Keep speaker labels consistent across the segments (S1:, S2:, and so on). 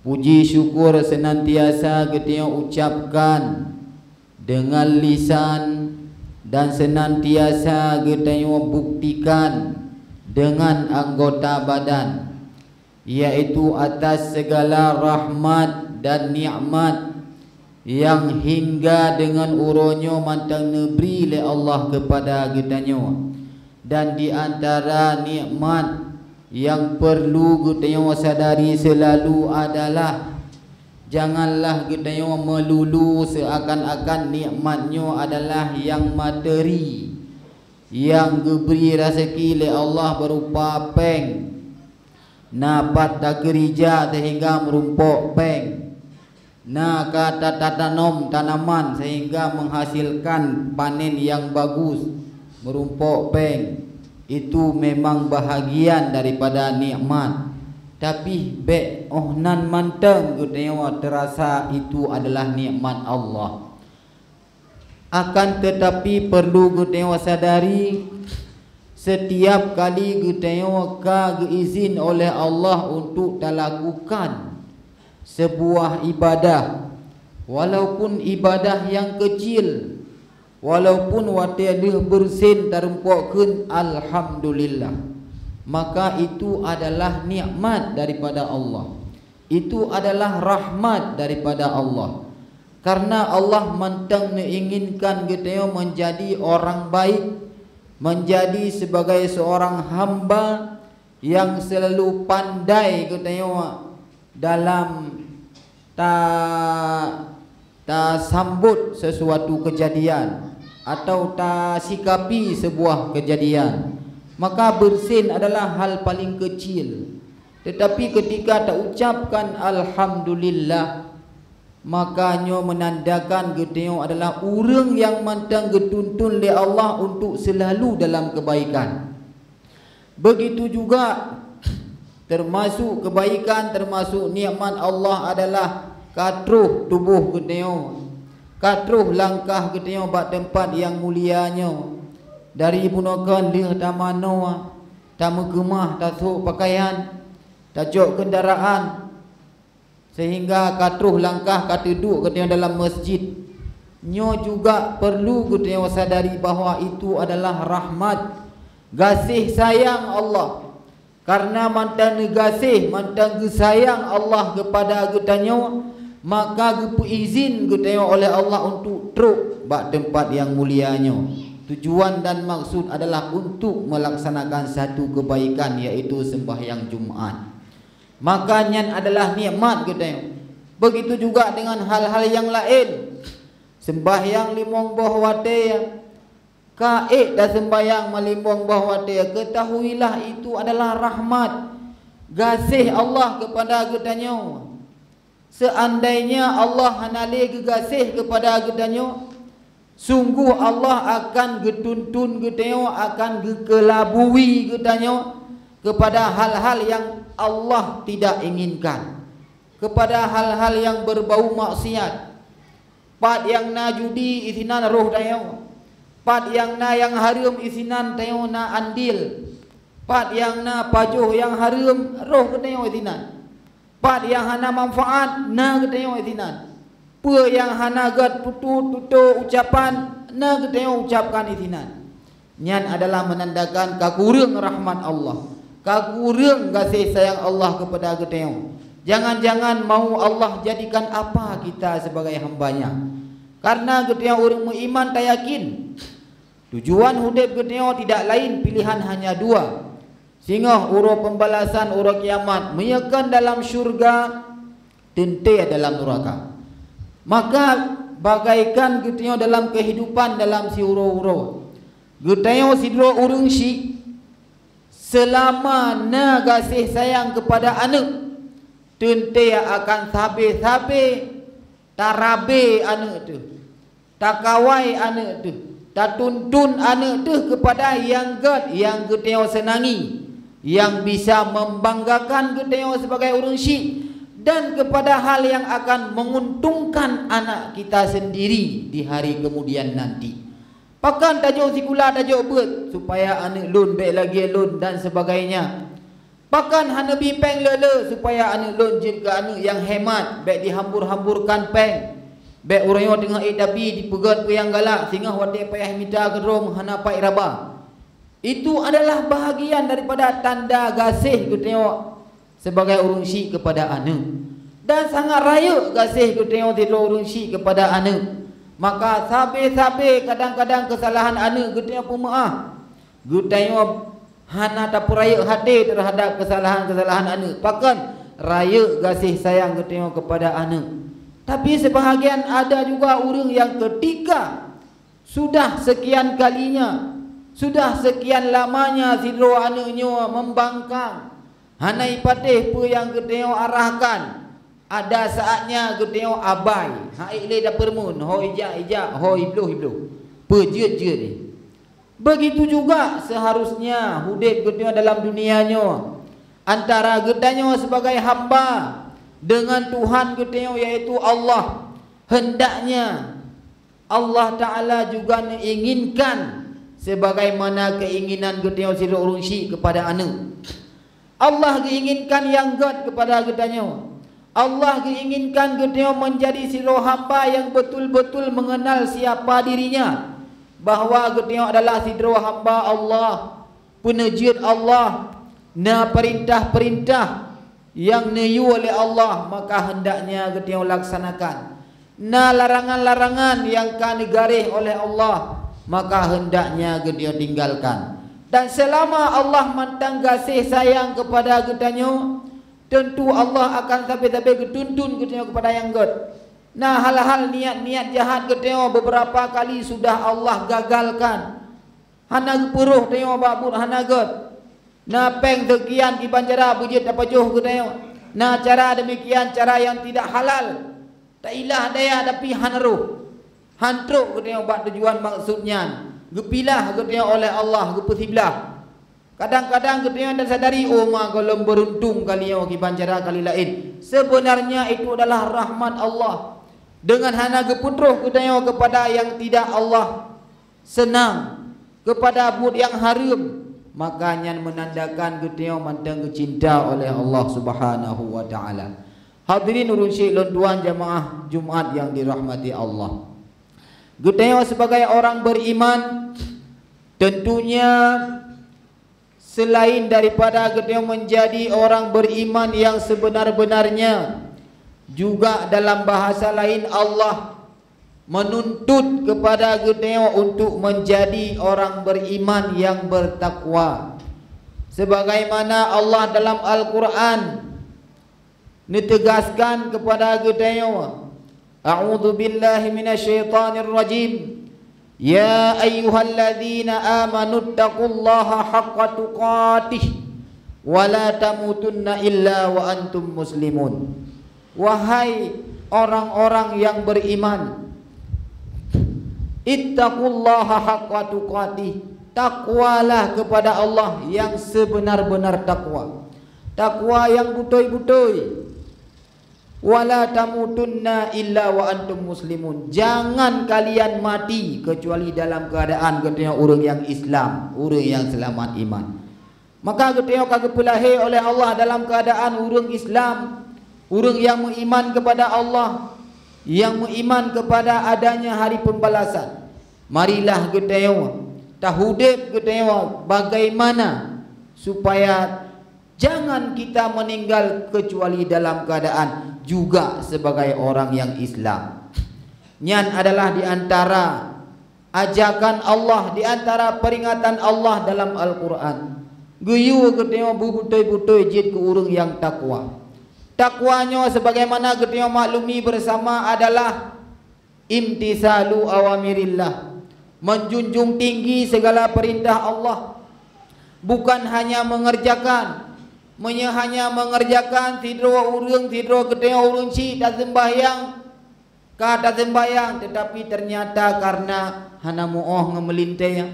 S1: Puji syukur senantiasa kita ucapkan dengan lisan dan senantiasa kita buktikan dengan anggota badan, yaitu atas segala rahmat dan nikmat yang hingga dengan uronyo mantang neberi oleh Allah kepada kita. Dan di antara nikmat yang perlu kita sadari selalu adalah janganlah kita melulu seakan-akan nikmatnya adalah yang materi, yang diberi rezeki oleh Allah berupa peng, napat tak kerja sehingga merumpok peng, nah kata tanam tanaman sehingga menghasilkan panen yang bagus merumpok peng. Itu memang bahagian daripada nikmat. Tapi nan manteng kita terasa itu adalah nikmat Allah. Akan tetapi perlu kita sadari setiap kali kita izin oleh Allah untuk lakukan sebuah ibadah, walaupun ibadah yang kecil, walaupun watiadah bersin tarumpokkeun alhamdulillah, maka itu adalah nikmat daripada Allah. Itu adalah rahmat daripada Allah. Karena Allah mentang menginginkan kita menjadi orang baik, menjadi sebagai seorang hamba yang selalu pandai kita dalam tak sambut sesuatu kejadian atau tak sikapi sebuah kejadian. Maka bersin adalah hal paling kecil. Tetapi ketika tak ucapkan alhamdulillah, makanya menandakan geteo adalah orang yang mantang getuntun oleh Allah untuk selalu dalam kebaikan. Begitu juga termasuk kebaikan, termasuk nikmat Allah adalah katruh tubuh geteo, katruh langkah geteo bak tempat yang mulianya, dari punakan lih tamano, tamu gemah, tasuk pakaian, tajok kendaraan, sehingga katruh langkah katuduk geteo dalam masjid. Nyo juga perlu geteo sadari bahawa itu adalah rahmat, kasih sayang Allah. Karena mantan gasih, mantan sayang Allah kepada getanyo, maka izin geteo oleh Allah untuk truk bak tempat yang mulianya. Tujuan dan maksud adalah untuk melaksanakan satu kebaikan, yaitu sembahyang Jumaat. Makanya adalah nikmat geteo. Begitu juga dengan hal-hal yang lain. Sembahyang limong bawah wate, kaik dah sembahyang malimbong bawah wate, ketahuilah itu adalah rahmat, kasih Allah kepada getanyo. Seandainya Allah hanali gegasih kepada getanyo, sungguh Allah akan getuntun geteo, akan gekelabui getanyo kepada hal-hal yang Allah tidak inginkan, kepada hal-hal yang berbau maksiat. Pat yang na judi isinan roh tayo, pat yang na yang haram isinan tayo na andil, pat yang na pajuh yang haram roh tayo isinan, pat yang hana manfaat na tayo isinan, pe yang hana gat tutu ucapan na tayo ucapkan isinan. Nyan adalah menandakan kakurang rahmat Allah, kakurang kasih sayang Allah kepada geteo. Jangan-jangan mau Allah jadikan apa kita sebagai hambanya. Karena geteo orang beriman tak yakin tujuan hidup geteo tidak lain pilihan hanya dua. Sehingga urut pembalasan, urut kiamat, menyekan dalam syurga, tente dalam neraka. Maka bagaikan geteo dalam kehidupan dalam si uro-uro. Geteo si dua urung si selama na kasih sayang kepada anak, tente akan sabe-sabe tarabe anak tu, takawai anak tu, tak tuntun anak tu kepada yang geteo senangi, yang bisa membanggakan geteo sebagai orang syik, dan kepada hal yang akan menguntungkan anak kita sendiri di hari kemudian nanti. Pakan tajuk sikula tajuk bet supaya anak lun baik lagi lun dan sebagainya. Pakan hana bi peng lele supaya anu lon jin ke anu yang hemat, baik dihambur-hamburkan peng. Baik orang tengah tapi dipegat yang galak sehingga wate payah minta gerom hana pai raba. Itu adalah bahagian daripada tanda gasih ku tengok sebagai urung syik kepada anu. Dan sangat raya gasih ku tengok tidur urung syik kepada anu. Maka sabe-sabe kadang-kadang kesalahan anu ku tengok pemaaf. Ku tengok hana tak raya hati terhadap kesalahan-kesalahan anu. Pakan raya kasih sayang ku tengok kepada anu. Tapi sebahagian ada juga orang yang ketika sudah sekian kalinya, sudah sekian lamanya sidro anunya membangkang, hanai patih pu yang ku tengok arahkan. Ada saatnya ku tengok abai. Ha ile dah permun, ho ijak, ho ibluh. Pejeut-jeut ni. Begitu juga seharusnya hidup kita dalam dunianya antara kita sebagai hamba dengan Tuhan kita yaitu Allah. Hendaknya Allah Ta'ala juga menginginkan sebagaimana keinginan kita sira urung syik kepada anu. Allah menginginkan yang god kepada kita. Allah menginginkan kita menjadi sira hamba yang betul-betul mengenal siapa dirinya, bahawa kita adalah sidro hamba Allah, penajid Allah, na perintah-perintah yang niyu oleh Allah maka hendaknya kita laksanakan. Na larangan-larangan yang kan digarih oleh Allah maka hendaknya kita tinggalkan. Dan selama Allah mantang kasih sayang kepada kitanya, tentu Allah akan sampai-sampai ketuntun kita kepada yang god. Nah, hal-hal niat-niat jahat kita beberapa kali sudah Allah gagalkan. Hana puruh tengok babur hana god. Nah, peng sekian di banjara bujit apa joh kita. Nah, cara demikian cara yang tidak halal. Tak ilah daya tapi hanaruh. Hantruk kita buat tujuan maksudnya. Gepilah kita oleh Allah gepesiblah. Kadang-kadang kita dah sadari mak kalau beruntung kali yang di banjara kali lain. Sebenarnya itu adalah rahmat Allah. Dengan hana geputruh kita kepada yang tidak Allah senang, kepada bud yang haram, makanya menandakan kita mantang kecinta oleh Allah Subhanahu wa taala. Hadirin urun syekh lon tuan jamaah Jumaat yang dirahmati Allah. Kita sebagai orang beriman tentunya selain daripada kita menjadi orang beriman yang sebenar-benarnya, juga dalam bahasa lain Allah menuntut kepada kita untuk menjadi orang beriman yang bertakwa. Sebagaimana Allah dalam Al-Quran ditegaskan kepada kita, A'udzu billahi minasyaitonir rajim. Ya ayyuhalladzina amanu taqullaha haqqa tuqatih wa la tamutunna illa wa antum muslimun. Wahai orang-orang yang beriman, ittaqullaha haqqa tuqatih, takwalah kepada Allah yang sebenar-benar takwa, takwa yang betul-betul. Wala tamutunna illa wa antum muslimun, jangan kalian mati kecuali dalam keadaan ketika orang yang Islam, orang yang selamat iman. Maka ketika kagak pelahir oleh Allah dalam keadaan orang Islam, orang yang beriman kepada Allah, yang beriman kepada adanya hari pembalasan. Marilah kita tahudib kita bagaimana supaya jangan kita meninggal kecuali dalam keadaan juga sebagai orang yang Islam. Nyan adalah di antara ajakan Allah, di antara peringatan Allah dalam Al-Quran. Guyu kita betul-betul jid ke orang yang takwa. Takwanya sebagaimana kita maklumi bersama adalah imtisalu awamirillah, menjunjung tinggi segala perintah Allah. Bukan hanya mengerjakan, hanya mengerjakan tidur urung, tidur kita urung si tak sembahyang, kata sembahyang, tetapi ternyata karena hana muoh ngemelintai,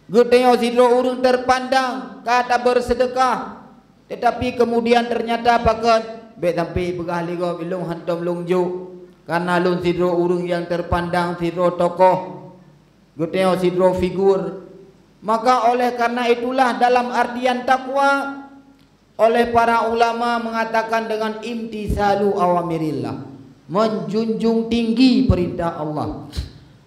S1: kita tidur urung terpandang, kata bersedekah, tetapi kemudian ternyata pakai baik sampai begahli kau belum hantam longjo karena lun sidro urung yang terpandang, sidro tokoh, kita sidro figur. Maka oleh karena itulah dalam artian takwa oleh para ulama mengatakan dengan imtisalu awamirillah, menjunjung tinggi perintah Allah.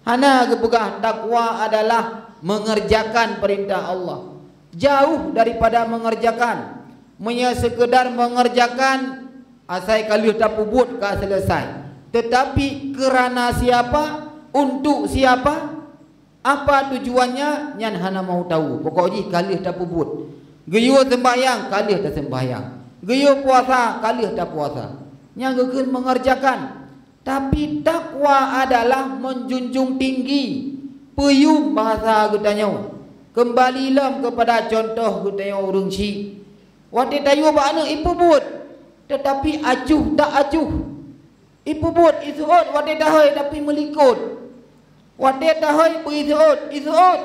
S1: Hana kepegah takwa adalah mengerjakan perintah Allah, jauh daripada mengerjakan sekedar mengerjakan asai kali tapubut ka selesai. Tetapi kerana siapa, untuk siapa, apa tujuannya, nyan hana mau tahu. Pokoknya kali tapubut, geyo sembahyang kali tak sembahyang, geyo puasa kali tak puasa, yang geun mengerjakan. Tapi takwa adalah menjunjung tinggi, peyum bahasa getanyo. Kembalilah kepada contoh getanyo urang si. Wate tayu bakna ipubut, tetapi acuh tak acuh. Ipubut isuot wate dahai tapi melikut. Wate dahai berisuot isuot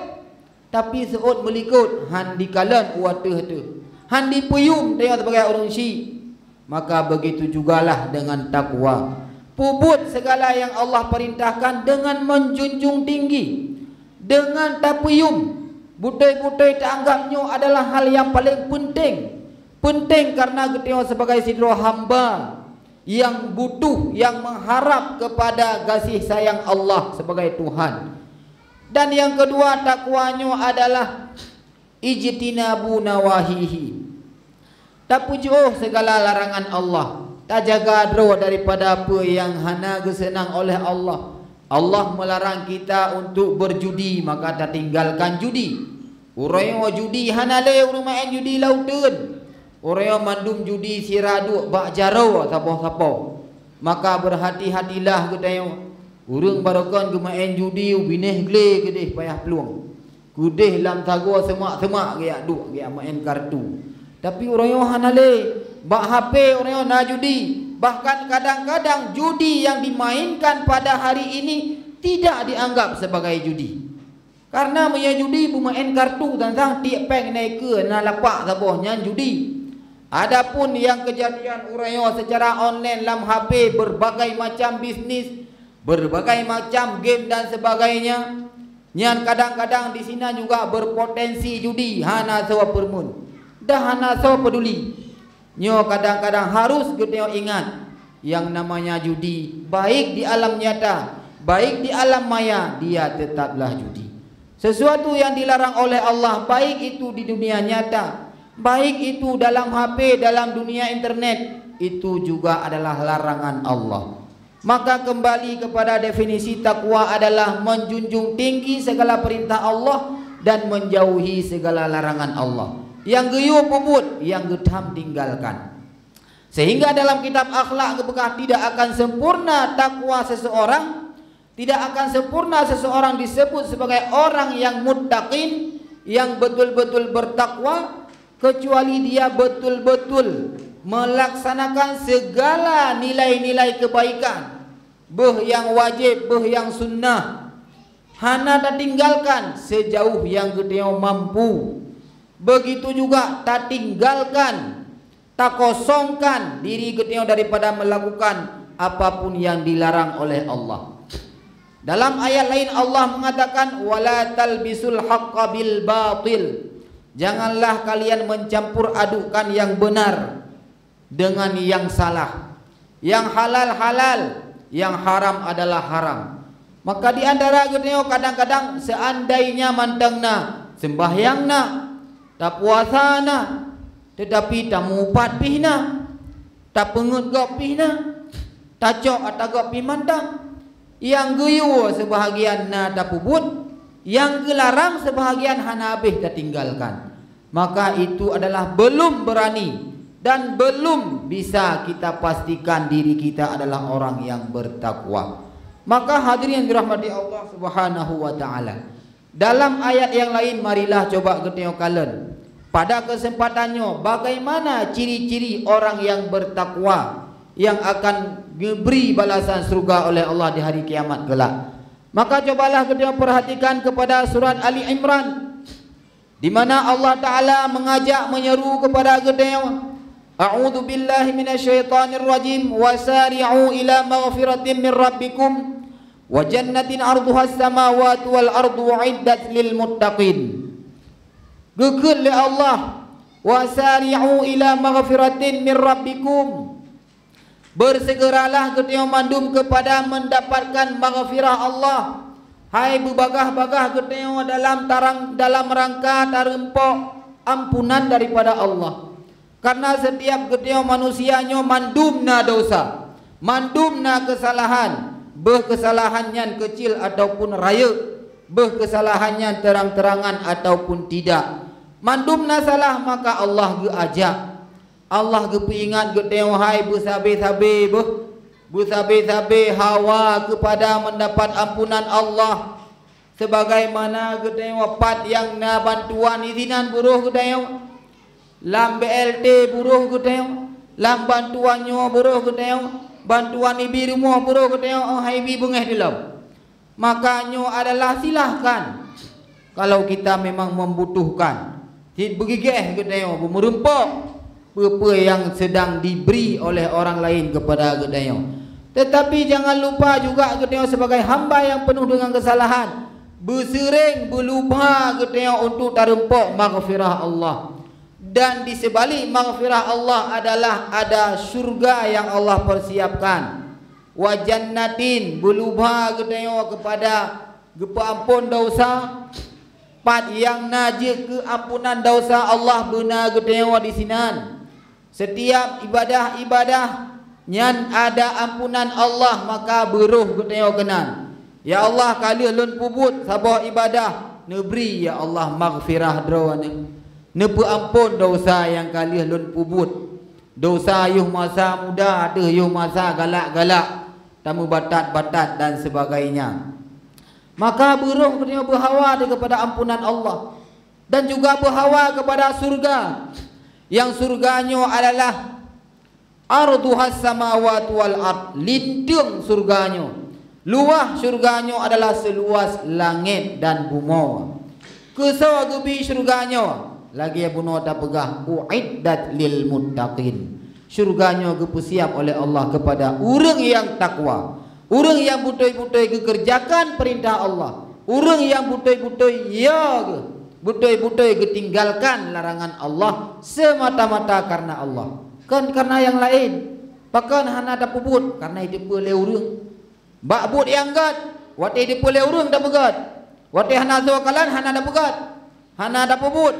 S1: tapi suot melikut. Han dikalan wate tu. Han dipeyum tengok sebagai urang si. Maka begitu jugalah dengan takwa. Pubut segala yang Allah perintahkan dengan menjunjung tinggi, dengan tapuyum. Butai-butai teranggapnya adalah hal yang paling penting. Penting karena kita sebagai sidro hamba yang butuh, yang mengharap kepada kasih sayang Allah sebagai Tuhan. Dan yang kedua, takwanya adalah ijtinabu nawahihi, tapujuh segala larangan Allah. Tak jaga dro daripada apa yang hana kesenang oleh Allah. Allah melarang kita untuk berjudi, maka tak tinggalkan judi. Orang yang judi hana le urang main judi lautan. Orang yang mandum judi siradu bak jarau sapa-sapa. Maka berhati-hatilah ketayo. Urang barokan ke main judi bineh gle gedeh payah peluang. Kudeh lam tago semak-semak gaya duk gaya main kartu. Tapi orang yang hana le bak HP, orang yang nak judi. Bahkan kadang-kadang judi yang dimainkan pada hari ini tidak dianggap sebagai judi. Karena punya judi bermain kartu tentang tiap peng naik ke nak lapak sabohnya judi. Adapun yang kejadian orang yang secara online dalam HP berbagai macam bisnis, berbagai macam game dan sebagainya. Yang kadang-kadang di sini juga berpotensi judi. Hana sawa permun. Dah hana sawa peduli. Nyo kadang-kadang harus kita ingat yang namanya judi, baik di alam nyata, baik di alam maya, dia tetaplah judi. Sesuatu yang dilarang oleh Allah, baik itu di dunia nyata, baik itu dalam HP, dalam dunia internet, itu juga adalah larangan Allah. Maka kembali kepada definisi takwa adalah menjunjung tinggi segala perintah Allah dan menjauhi segala larangan Allah. Yang geyo pubut, yang getam tinggalkan. Sehingga dalam kitab akhlak kebekah tidak akan sempurna takwa seseorang, tidak akan sempurna seseorang disebut sebagai orang yang muttaqin, yang betul-betul bertakwa, kecuali dia betul-betul melaksanakan segala nilai-nilai kebaikan, beh yang wajib, beh yang sunnah, hana tak tinggalkan sejauh yang kita mampu. Begitu juga tak tinggalkan, tak kosongkan diri kita daripada melakukan apapun yang dilarang oleh Allah. Dalam ayat lain Allah mengatakan wala talbisul haqqa bil batil. Janganlah kalian mencampur adukkan yang benar dengan yang salah. Yang halal halal, yang haram adalah haram. Maka di antara kita kadang-kadang seandainya mantangna sembahyangna, tak puasa na, tetapi tak mupat pihna, tak pengut gop pihna, tak cok atau gop pimantang. Yang geyo sebahagian na tak pubut, yang gelarang sebahagian hana habis tak tinggalkan. Maka itu adalah belum berani dan belum bisa kita pastikan diri kita adalah orang yang bertakwa. Maka hadirin dirahmati Allah Subhanahu wa taala. Dalam ayat yang lain marilah coba kita kalian pada kesempatannya bagaimana ciri-ciri orang yang bertakwa yang akan diberi balasan surga oleh Allah di hari kiamat kelak. Maka cobalah kita perhatikan kepada surat Ali Imran di mana Allah Taala mengajak menyeru kepada kita, a'udzu billahi minasyaitonir rajim, wasari'u ila maghfiratin min rabbikum wa jannatin 'arduhas samawati wal ardu 'iddat lil muttaqin. Gekeun le Allah Wasari'u ila maghfiratin min rabbikum. Bersegeralah ketemu mandum kepada mendapatkan maghfirah Allah. Hai berbagah-bagah ketemu dalam rangka tarempok ampunan daripada Allah. Karena setiap ketemu manusianya mandumna dosa, mandumna kesalahan, kesalahannya kecil ataupun raya, kesalahannya terang-terangan ataupun tidak. Mandumna salah maka Allah ge ajak, Allah ge peringat ge tengok hai bersabar-sabar bersabar-sabar hawa kepada mendapat ampunan Allah. Sebagaimana ge tengok pat yang na bantuan izinan buruh ge tengok, lam BLT buruh ge tengok, lam bantuannya buruh ge tengok, bantuan ibi rumah buruh ge tengok hai ibi bengeh dalam. Makanya adalah silahkan kalau kita memang membutuhkan. Bergigih ke tengok, merempok apa yang sedang diberi oleh orang lain kepada ke tengok. Tetapi jangan lupa juga ke tengok sebagai hamba yang penuh dengan kesalahan, bersering berlupa ke tengok untuk tarempok maghfirah Allah. Dan di sebalik maghfirah Allah adalah ada syurga yang Allah persiapkan. Wa jannatin, berlupa ke tengok kepada ampun dosa. Pat yang najis ke ampunan dosa Allah benar gedewa di sinan. Setiap ibadah-ibadah nyan ada ampunan Allah maka beruh gedewa kenan. Ya Allah kali lun pubut sabah ibadah nebri ya Allah maghfirah drawane. Nepe ampun dosa yang kali lun pubut. Dosa yuh masa muda ada yuh masa galak-galak, tamu batat-batat dan sebagainya. Maka beruh ketika berhawa kepada ampunan Allah dan juga berhawa kepada surga, yang surganya adalah arduhas samawati wal ard, lindung surganya, luah surganya adalah seluas langit dan bumi. Kesau gebi surganya lagi bunuh tak pegah uiddat lil muttaqin, surganya gepersiap oleh Allah kepada orang yang takwa. Orang yang betul-betul kerjakan perintah Allah, orang yang betul-betul betul-betul tinggalkan larangan Allah semata-mata karena Allah, kan karena yang lain. Bahkan hana ada pubut karena hidup oleh orang. Bakbut yang gad, wate hidup oleh orang dah begat. Wate hana zawakalan hana ada begat, hana ada pubut.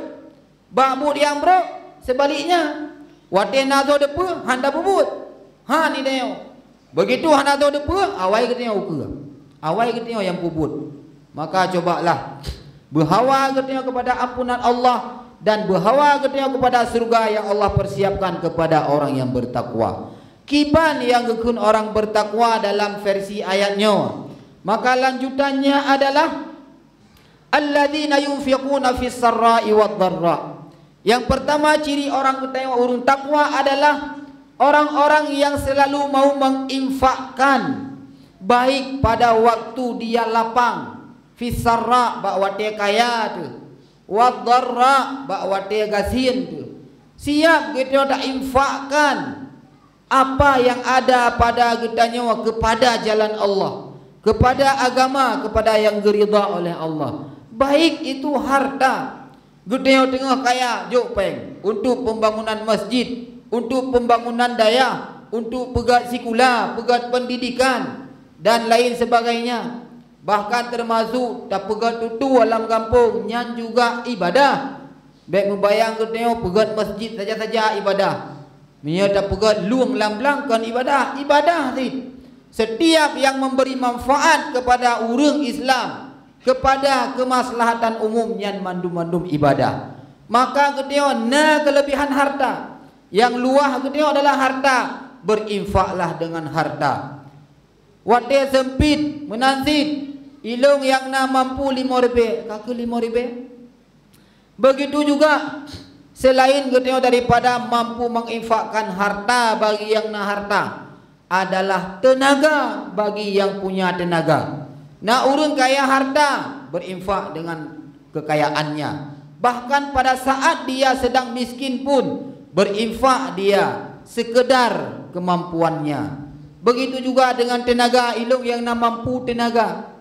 S1: Bakbut yang bro sebaliknya, wate nazo depu handa pubut. Ha ni dia. Begitu hendak tahu depa, awai kita yang ukur, awai kita yang pubut. Maka cobalah berhawa kita kepada ampunan Allah dan berhawa kita kepada surga yang Allah persiapkan kepada orang yang bertakwa. Kipan yang gekun orang bertakwa dalam versi ayatnya. Maka lanjutannya adalah alladzina yunfiquna fis sarra'i wad dharra. Yang pertama ciri orang orang takwa adalah orang-orang yang selalu mau menginfakkan, baik pada waktu dia lapang, fisarra bak wate kaya tu, wadharra bak wate gasin tu. Siap kita tak infakkan apa yang ada pada kitanya kepada jalan Allah, kepada agama, kepada yang diridha oleh Allah. Baik itu harta, kita tengah kaya jok peng untuk pembangunan masjid, untuk pembangunan daya, untuk pegat sekolah, pegat pendidikan dan lain sebagainya. Bahkan termasuk tak pegat tutu dalam kampung nyan juga ibadah. Baik membayang ke tengok pegat masjid saja-saja ibadah. Mia tak pegat luang lam-lam kan ibadah sih. Setiap yang memberi manfaat kepada orang Islam, kepada kemaslahatan umum nyan mandum-mandum ibadah. Maka ke tengok na kelebihan harta. Yang luah kedua adalah harta, berinfaklah dengan harta. Wate sempit menansit, ilung yang na mampu 5 ribu, kaki 5 ribu. Begitu juga selain kedua daripada mampu menginfakkan harta bagi yang na harta, adalah tenaga bagi yang punya tenaga. Nah urang kaya harta berinfak dengan kekayaannya. Bahkan pada saat dia sedang miskin pun berinfak dia sekedar kemampuannya. Begitu juga dengan tenaga, ilung yang nak mampu tenaga.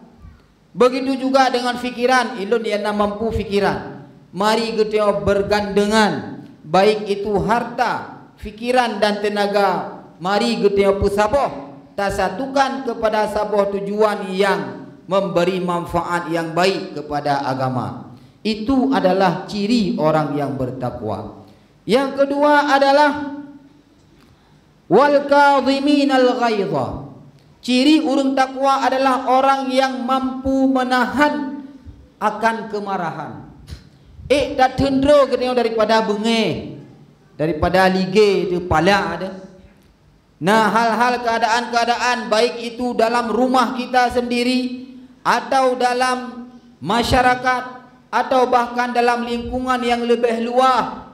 S1: Begitu juga dengan fikiran, ilun yang nak mampu fikiran. Mari kita bergandengan baik itu harta, fikiran dan tenaga, mari kita pesabah tasatukan kepada sebuah tujuan yang memberi manfaat yang baik kepada agama. Itu adalah ciri orang yang bertakwa. Yang kedua adalah wal kadhiminal ghaidha. Ciri orang takwa adalah orang yang mampu menahan akan kemarahan. Tak tendro kita daripada bengeh, daripada lige tu palak ada. Nah, hal-hal keadaan-keadaan baik itu dalam rumah kita sendiri atau dalam masyarakat atau bahkan dalam lingkungan yang lebih luas.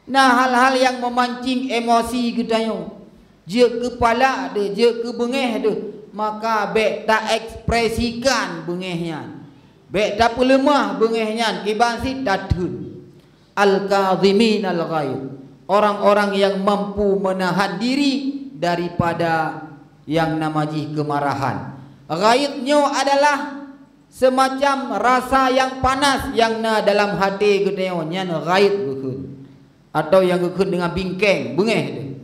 S1: Nah, hal-hal yang memancing emosi kita yo, je kepala ada, je ke bengeh ada, maka baik tak ekspresikan bengehnya, baik tak pelemah bengehnya, kibansi tatun. Al-kadhimin al-ghaid, orang-orang yang mampu menahan diri daripada yang namanya kemarahan. Ghaidnya adalah semacam rasa yang panas yang na dalam hati kita nyan ghaid gekun, atau yang gekun dengan bingkeng bengeh.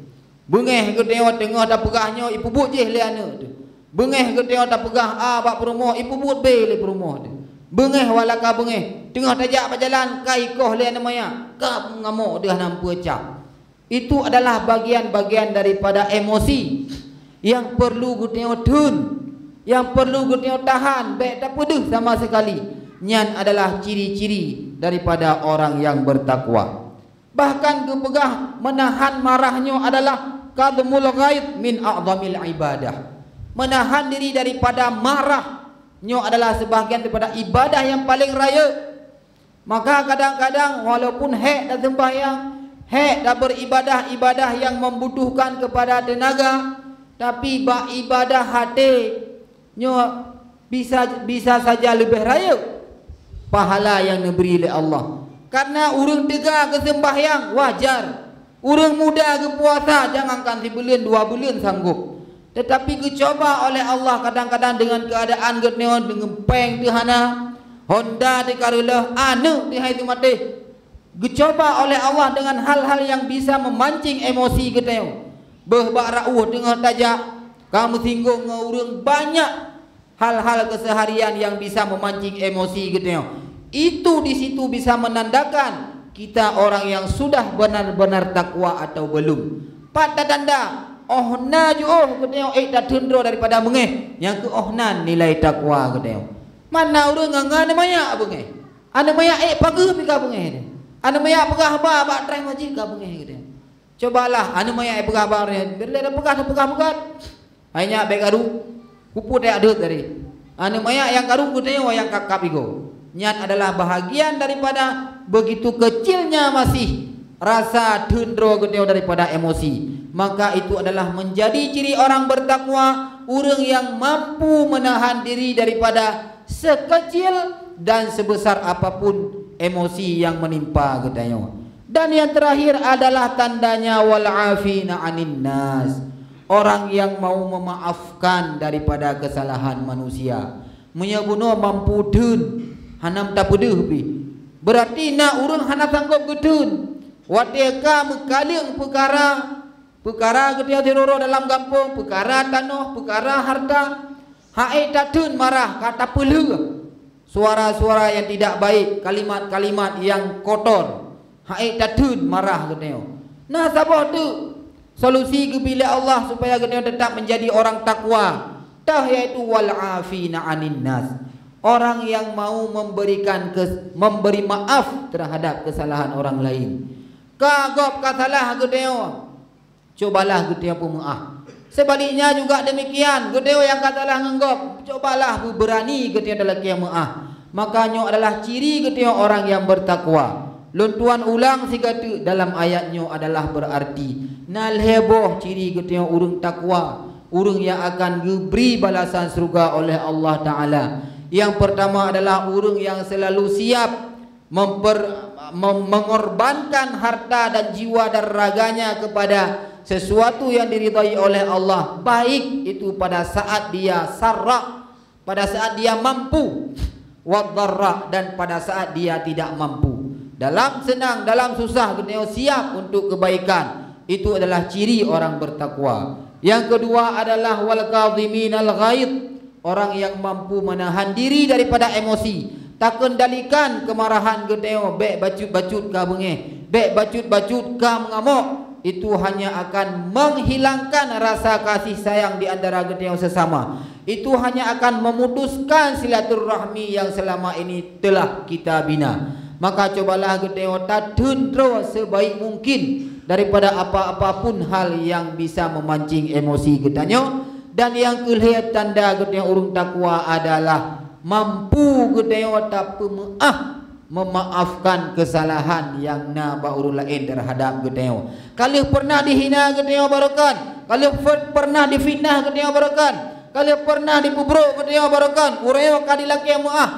S1: Bengeh kita tengah dah pegahnya ipu but je le ana tu. Bengeh kita dah pegah bak perumoh ipu but be le perumoh tu. Bengeh walaka bengeh tengah tajak berjalan kai koh le namanya ka ngamuk dah nampu cap. Itu adalah bagian-bagian daripada emosi yang perlu kita tun, yang perlu kita tahan, baik tak pedih sama sekali. Nyan adalah ciri-ciri daripada orang yang bertakwa. Bahkan kepegah menahan marahnya adalah kadhmul ghaid min a'zamil ibadah. Menahan diri daripada marahnya adalah sebahagian daripada ibadah yang paling raya. Maka kadang-kadang walaupun dan sembahyang, dah beribadah-ibadah yang membutuhkan kepada tenaga, tapi ibadah hati nyo bisa saja lebih raya pahala yang diberi oleh Allah. Karena urang tega ke sembahyang wajar, urang muda ke puasa jangankan 1 bulan 2 bulan sanggup. Tetapi kecoba oleh Allah kadang-kadang dengan keadaan getneon dengan peng dihana, Honda dikarela anu di hai tu mati. Dicoba oleh Allah dengan hal-hal yang bisa memancing emosi kita. Behbak rauh dengan tajak, kamu singgung ngurung banyak hal-hal keseharian yang bisa memancing emosi kita. Itu di situ bisa menandakan kita orang yang sudah benar-benar takwa atau belum. Pada tanda ohna juh kita dah tundro daripada mengeh yang ke ohnan nilai takwa kita. Mana urang nganga namanya bengeh. Ana maya pagi pika bengeh ni. Anu maya pegah ba try majik ka bengeh gitu. Cobalah anu maya pegah ba berle pegah. Hanya baik garu kupu tak ada dari. Anu maya yang garu gudenya yang kakap igo. Nyat adalah bahagian daripada begitu kecilnya masih rasa tundro gudenya daripada emosi. Maka itu adalah menjadi ciri orang bertakwa, orang yang mampu menahan diri daripada sekecil dan sebesar apapun emosi yang menimpa katanya. Dan yang terakhir adalah tandanya wal afina 'anil nas. Orang yang mau memaafkan daripada kesalahan manusia. Menyabuno mampu dun hanam tak pedih pi. Berarti nak urang hana sanggup gedun. Wateka mekaling perkara ketia diroro dalam kampung, perkara tanah, perkara harta. Hae tatun marah kata pelu. Suara-suara yang tidak baik, kalimat-kalimat yang kotor. Hae tatun marah ketia. Nah, sabah tu solusi bila Allah supaya ketia tetap menjadi orang takwa. Tah yaitu wal afina 'anil nas. Orang yang mau memberi maaf terhadap kesalahan orang lain. Kagop kasalah ketia. Cobalah ketia pun maaf. Sebaliknya juga demikian, gedeo yang katalah ngenggop, cobalah berani ketia dalam kiamah. Makanya adalah ciri ketia orang yang bertakwa. Luntuan ulang sigatu dalam ayatnya adalah berarti nal heboh ciri ketia urang takwa, urang yang akan diberi balasan surga oleh Allah Taala. Yang pertama adalah urang yang selalu siap mengorbankan harta dan jiwa dan raganya kepada sesuatu yang diridai oleh Allah, baik itu pada saat dia sarra, pada saat dia mampu, wadharra, dan pada saat dia tidak mampu. dalam senang, dalam susah geteo siap untuk kebaikan. Itu adalah ciri orang bertakwa. Yang kedua adalah wal kadhiminal ghaidh, orang yang mampu menahan diri daripada emosi, tak kendalikan kemarahan geteo, bek bacut-bacut ka bengeh, bek bacut-bacut ka mengamuk. Itu hanya akan menghilangkan rasa kasih sayang di antara geteo sesama. Itu hanya akan memutuskan silaturahmi yang selama ini telah kita bina. Maka cobalah geteo tadendro sebaik mungkin daripada apa-apapun hal yang bisa memancing emosi getanyo. Dan yang kelihatan tanda geteo urung takwa adalah mampu geteo memaafkan kesalahan yang na bauru lain terhadap geteo. Kalau pernah dihina geteo barokan, kalau pernah difitnah geteo barokan, kalau pernah dipubruk geteo barokan, ureo ka dilaki maaf.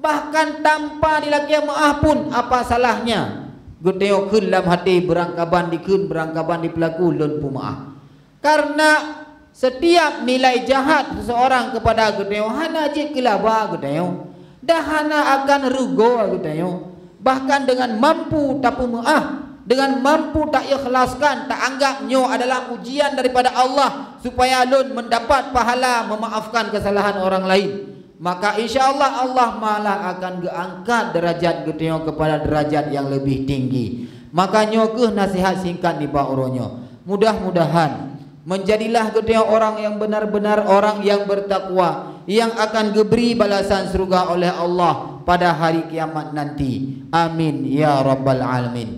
S1: Bahkan tanpa dilaki maaf pun apa salahnya geteo keun dalam hati berangkaban dikeun berangkaban di pelaku lun pumaaf. Karena setiap nilai jahat seseorang kepada geteo hana je kelaba geteo, dah hana akan rugo geteo. Bahkan dengan mampu tak pumaaf, dengan mampu tak ikhlaskan, tak anggap nyo adalah ujian daripada Allah supaya lun mendapat pahala memaafkan kesalahan orang lain, maka insya-Allah Allah malah akan geangkat derajat geteo kepada derajat yang lebih tinggi. Makanya ke nasihat singkat ni Pak Uronyo, mudah-mudahan menjadilah geteo orang yang benar-benar orang yang bertakwa, yang akan diberi balasan surga oleh Allah pada hari kiamat nanti. Amin ya rabbal alamin.